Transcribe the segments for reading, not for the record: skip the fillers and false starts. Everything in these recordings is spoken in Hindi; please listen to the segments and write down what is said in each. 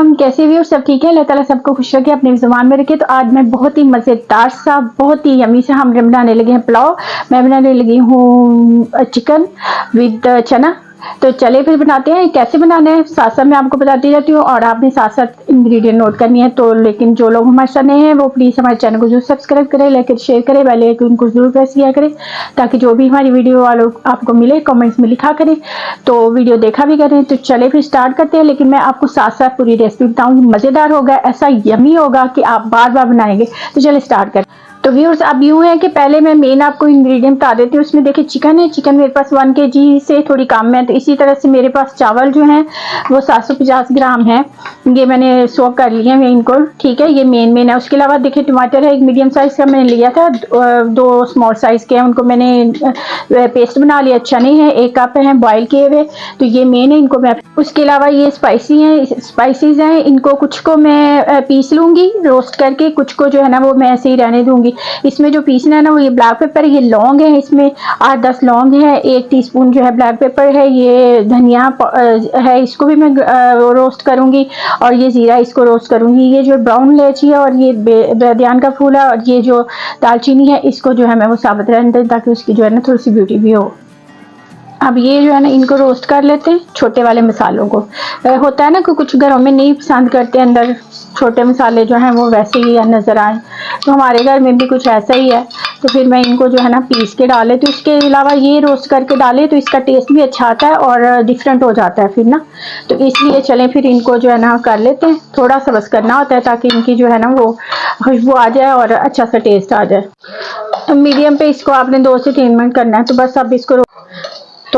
अस्सलाम, कैसे भी हो? सब ठीक है? अल्लाह ताला सबको खुश रखे, अपनी ज़ुबान में रखे। तो आज मैं बहुत ही मज़ेदार सा, बहुत ही यमी सा हम बनाने लगे हैं पुलाव। मैं बनाने लगी हूँ चिकन विद चना। तो चले फिर बनाते हैं। कैसे बनाना है साथ साथ मैं आपको बताती जाती हूँ, और आपने साथ साथ इंग्रेडिएंट नोट करनी है। तो लेकिन जो लोग हमारे साथ नए हैं वो प्लीज़ हमारे चैनल को जरूर सब्सक्राइब करें, लाइक शेयर करें, बेल आइकन को जरूर प्रेस किया करें, ताकि जो भी हमारी वीडियो वालों आपको मिले कमेंट्स में लिखा करें, तो वीडियो देखा भी करें। तो चले फिर स्टार्ट करते हैं। लेकिन मैं आपको साथ साथ पूरी रेसिपी बताऊँगी, मज़ेदार होगा, ऐसा यमी होगा कि आप बार बार बनाएंगे। तो चले स्टार्ट करें। तो व्यूअर्स अब यूँ है कि पहले मैं मेन आपको इंग्रेडिएंट बता देती हूँ। उसमें देखिए चिकन है, चिकन मेरे पास 1 kg से थोड़ी कम है। तो इसी तरह से मेरे पास चावल जो हैं वो 750 ग्राम है। ये मैंने सोक कर लिए हैं इनको, ठीक है। ये मेन है। उसके अलावा देखिए टमाटर है, एक मीडियम साइज़ का मैंने लिया था, 2 स्मॉल साइज़ के हैं, उनको मैंने पेस्ट बना लिया। चने हैं 1 कप हैं बॉयल किए हुए। तो ये मेन है, इनको मैं उसके अलावा ये स्पाइसीज हैं, इनको कुछ को मैं पीस लूँगी रोस्ट करके, कुछ को जो है ना वो मैं ऐसे ही रहने दूँगी। इसमें जो पीसना है ना वो ये ब्लैक पेपर, ये लौंग है, इसमें 8-10 लौंग है, 1 टीस्पून जो है ब्लैक पेपर है, ये धनिया है, इसको भी मैं रोस्ट करूँगी, और ये ज़ीरा इसको रोस्ट करूँगी। ये जो ब्राउन इलायची है और ये बैदियान का फूल है, और ये जो दालचीनी है, इसको जो है मैं वो साबुत रहने दूँ, ताकि उसकी जो है ना थोड़ी सी ब्यूटी भी हो। अब ये जो है ना इनको रोस्ट कर लेते हैं, छोटे वाले मसालों को। होता है ना कि कुछ घरों में नहीं पसंद करते अंदर छोटे मसाले जो हैं वो वैसे ही नज़र आए, तो हमारे घर में भी कुछ ऐसा ही है। तो फिर मैं इनको जो है ना पीस के डाले, तो इसके अलावा ये रोस्ट करके डाले तो इसका टेस्ट भी अच्छा आता है और डिफरेंट हो जाता है फिर ना। तो इसलिए चलें फिर इनको जो है ना कर लेते हैं। थोड़ा सा बस करना होता है ताकि इनकी जो है ना वो खुशबू आ जाए और अच्छा सा टेस्ट आ जाए। मीडियम पे इसको आपने 2 से 3 मिनट करना है। तो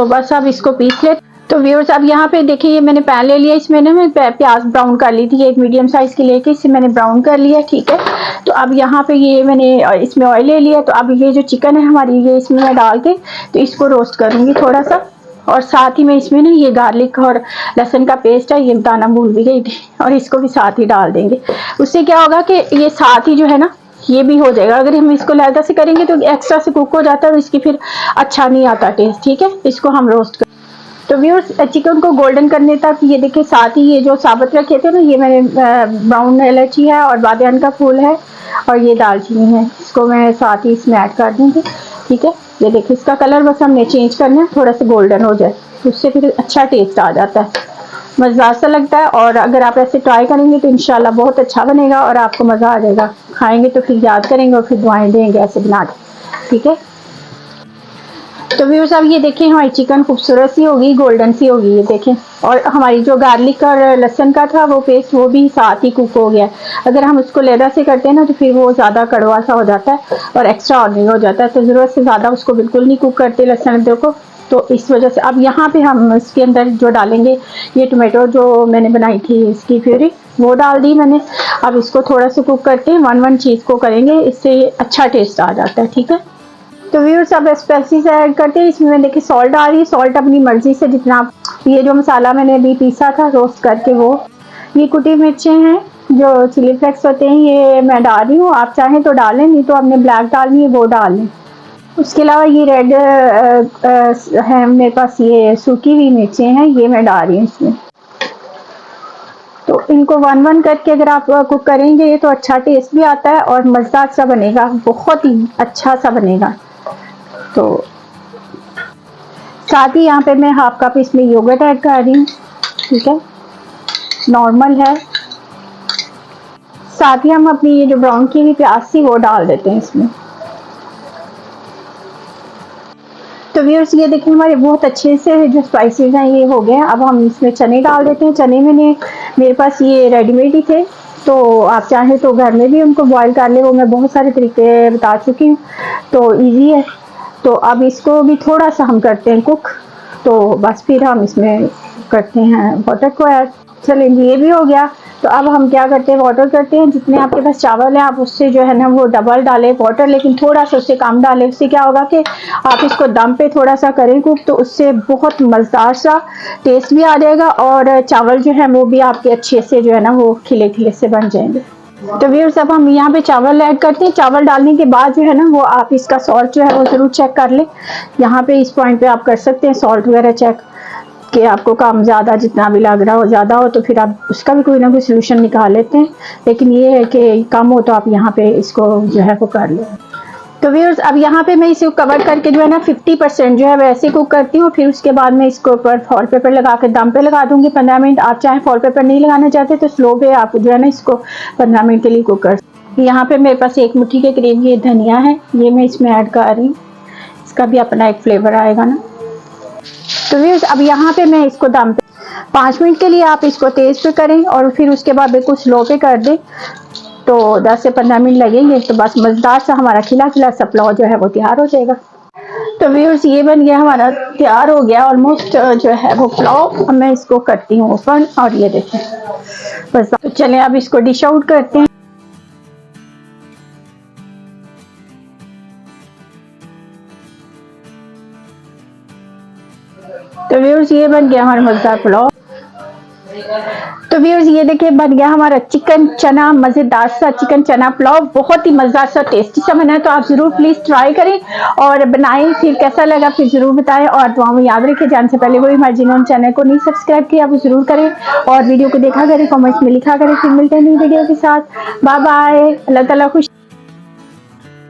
बस अब इसको पीस ले। तो व्यूअर्स अब यहाँ पे देखिए, ये मैंने पैन ले लिया, इसमें ना मैं प्याज ब्राउन कर ली थी, एक मीडियम साइज़ की लेके इसे मैंने ब्राउन कर लिया, ठीक है। तो अब यहाँ पे ये मैंने इसमें ऑयल ले लिया। तो अब ये जो चिकन है हमारी, ये इसमें मैं डाल के तो इसको रोस्ट करूँगी थोड़ा सा, और साथ ही में इसमें ना ये गार्लिक और लहसुन का पेस्ट है, ये बताना भूल भी गई थी, और इसको भी साथ ही डाल देंगे। उससे क्या होगा कि ये साथ ही जो है ना ये भी हो जाएगा। अगर हम इसको लहदा से करेंगे तो एक्स्ट्रा से कुक हो जाता है और इसकी फिर अच्छा नहीं आता टेस्ट, ठीक है। इसको हम रोस्ट कर। तो व्यूअर्स चिकन को गोल्डन करने तक ये देखिए, साथ ही ये जो साबुत रखे थे ना, ये मैंने ब्राउन इलायची है और बादियान का फूल है और ये दालचीनी है, इसको मैं साथ ही इसमें ऐड कर दूँगी, ठीक है। ये देखिए इसका कलर बस हमने चेंज करना है, थोड़ा सा गोल्डन हो जाए, उससे फिर अच्छा टेस्ट आ जाता है, मज़ेदार सा लगता है। और अगर आप ऐसे ट्राई करेंगे तो इंशाल्लाह बहुत अच्छा बनेगा और आपको मज़ा आ जाएगा। खाएंगे तो फिर याद करेंगे और फिर दुआएं देंगे ऐसे बना के, ठीक है। तो व्यूअर्स अब ये देखें हमारी चिकन खूबसूरत सी होगी, गोल्डन सी होगी, ये देखें। और हमारी जो गार्लिक और लहसुन का था वो पेस्ट, वो भी साथ ही कुक हो गया। अगर हम उसको लेदा से करते हैं ना तो फिर वो ज़्यादा कड़वा सा हो जाता है और एक्स्ट्रा ऑर्डनरी हो जाता है। तो ज़रूरत से ज़्यादा उसको बिल्कुल नहीं कुक करते लहसुन अदरक को। तो इस वजह से अब यहाँ पे हम इसके अंदर जो डालेंगे, ये टोमेटो जो मैंने बनाई थी इसकी प्यूरी वो डाल दी मैंने। अब इसको थोड़ा सा कुक करके 1 चीज़ को करेंगे, इससे अच्छा टेस्ट आ जाता है, ठीक है। तो व्यूअर्स अब स्पाइसेस ऐड करते हैं। इसमें देखिए सॉल्ट डाल रही है, सॉल्ट अपनी मर्ज़ी से जितना आप। ये जो मसाला मैंने अभी पीसा था रोस्ट करके वो, ये कुटी मिर्चें हैं जो चिली फ्लेक्स होते हैं, ये मैं डाल रही हूँ। आप चाहें तो डालें, नहीं तो आपने ब्लैक डालनी है वो डाल लें। उसके अलावा ये रेड है मेरे पास, ये सूखी हुई मिर्चें हैं, ये मैं डाल रही हूँ इसमें। तो इनको 1 करके अगर आप कुक करेंगे तो अच्छा टेस्ट भी आता है और मज़ेदार सा बनेगा, बहुत ही अच्छा सा बनेगा। तो साथ ही यहाँ पे मैं 1/2 कप इसमें योगर्ट ऐड कर रही हूँ, ठीक है, नॉर्मल है। साथ ही हम अपनी ये जो ब्राउन की हुई प्याज थी वो डाल देते हैं इसमें। तो व्यूअर्स ये देखिए हमारे बहुत अच्छे से जो स्पाइसेस हैं ये हो गए। अब हम इसमें चने डाल देते हैं। चने मेरे पास ये रेडीमेड ही थे, तो आप चाहें तो घर में भी उनको बॉईल कर ले, वो मैं बहुत सारे तरीके बता चुकी हूँ, तो इजी है। तो अब इसको भी थोड़ा सा हम करते हैं कुक, तो बस फिर हम इसमें करते हैं वाटर को ऐड। चलें ये भी हो गया। तो अब हम क्या करते हैं, वाटर करते हैं। जितने आपके पास चावल है आप उससे जो है ना वो डबल डालें वाटर, लेकिन थोड़ा सा उससे कम डालें। उससे क्या होगा कि आप इसको दम पे थोड़ा सा करें कुक, तो उससे बहुत मज़ेदार सा टेस्ट भी आ जाएगा और चावल जो है वो भी आपके अच्छे से जो है ना वो खिले खिले से बन जाएंगे। तो व्यूअर्स अब हम यहाँ पे चावल ऐड करते हैं। चावल डालने के बाद जो है ना वो आप इसका सॉल्ट जो है वो ज़रूर चेक कर लें। यहाँ पे इस पॉइंट पे आप कर सकते हैं सॉल्ट वगैरह चेक कि आपको काम ज़्यादा जितना भी लग रहा हो, ज़्यादा हो तो फिर आप उसका भी कोई ना कोई सोल्यूशन निकाल लेते हैं, लेकिन ये है कि कम हो तो आप यहाँ पे इसको जो है वो कर लो। तो व्यूअर्स अब यहाँ पे मैं इसे कवर करके जो है ना 50% जो है वैसे कुक करती हूँ, फिर उसके बाद मैं इसको ऊपर फॉल पेपर लगा के दम पे लगा दूंगी 15 मिनट। आप चाहे फॉल पेपर नहीं लगाना चाहते तो स्लो पे आप जो है ना इसको 15 मिनट के लिए कुक कर। यहाँ पे मेरे पास 1 मुट्ठी के करीब ये धनिया है, ये मैं इसमें ऐड कर रही हूँ, इसका भी अपना एक फ्लेवर आएगा ना। तो व्यूअर्स अब यहाँ पे मैं इसको दम पे 5 मिनट के लिए आप इसको तेज पे करें और फिर उसके बाद बिल्कुल स्लो पे कर दें, तो 10 से 15 मिनट लगेंगे, तो बस मज़ेदार सा हमारा खिला खिला सा पुलाव जो है वो तैयार हो जाएगा। तो व्यूअर्स ये बन गया, हमारा तैयार हो गया ऑलमोस्ट जो है वो पुलाव। अब मैं इसको करती हूँ ओपन और ये देखें बस। तो चलें अब इसको डिश आउट करते हैं। तो व्यूअर्स ये बन गया हमारा मज़ेदार पुलाव। तो व्यूअर्स ये देखिए बन गया हमारा चिकन चना, मज़ेदार सा चिकन चना पुलाव, बहुत ही मज़ेदार सा टेस्टी सा बना है। तो आप ज़रूर प्लीज़ ट्राई करें और बनाएं, फिर कैसा लगा फिर ज़रूर बताएं और दुआ में याद रखें। जाने से पहले कोई हमारे जिन्होंने चैनल को नहीं सब्सक्राइब किया वो ज़रूर करें और वीडियो को देखा करें, कमेंट्स में लिखा करें। फिर मिलते हैं नई वीडियो के साथ। बाय बाय, अल्लाह ताला खुश।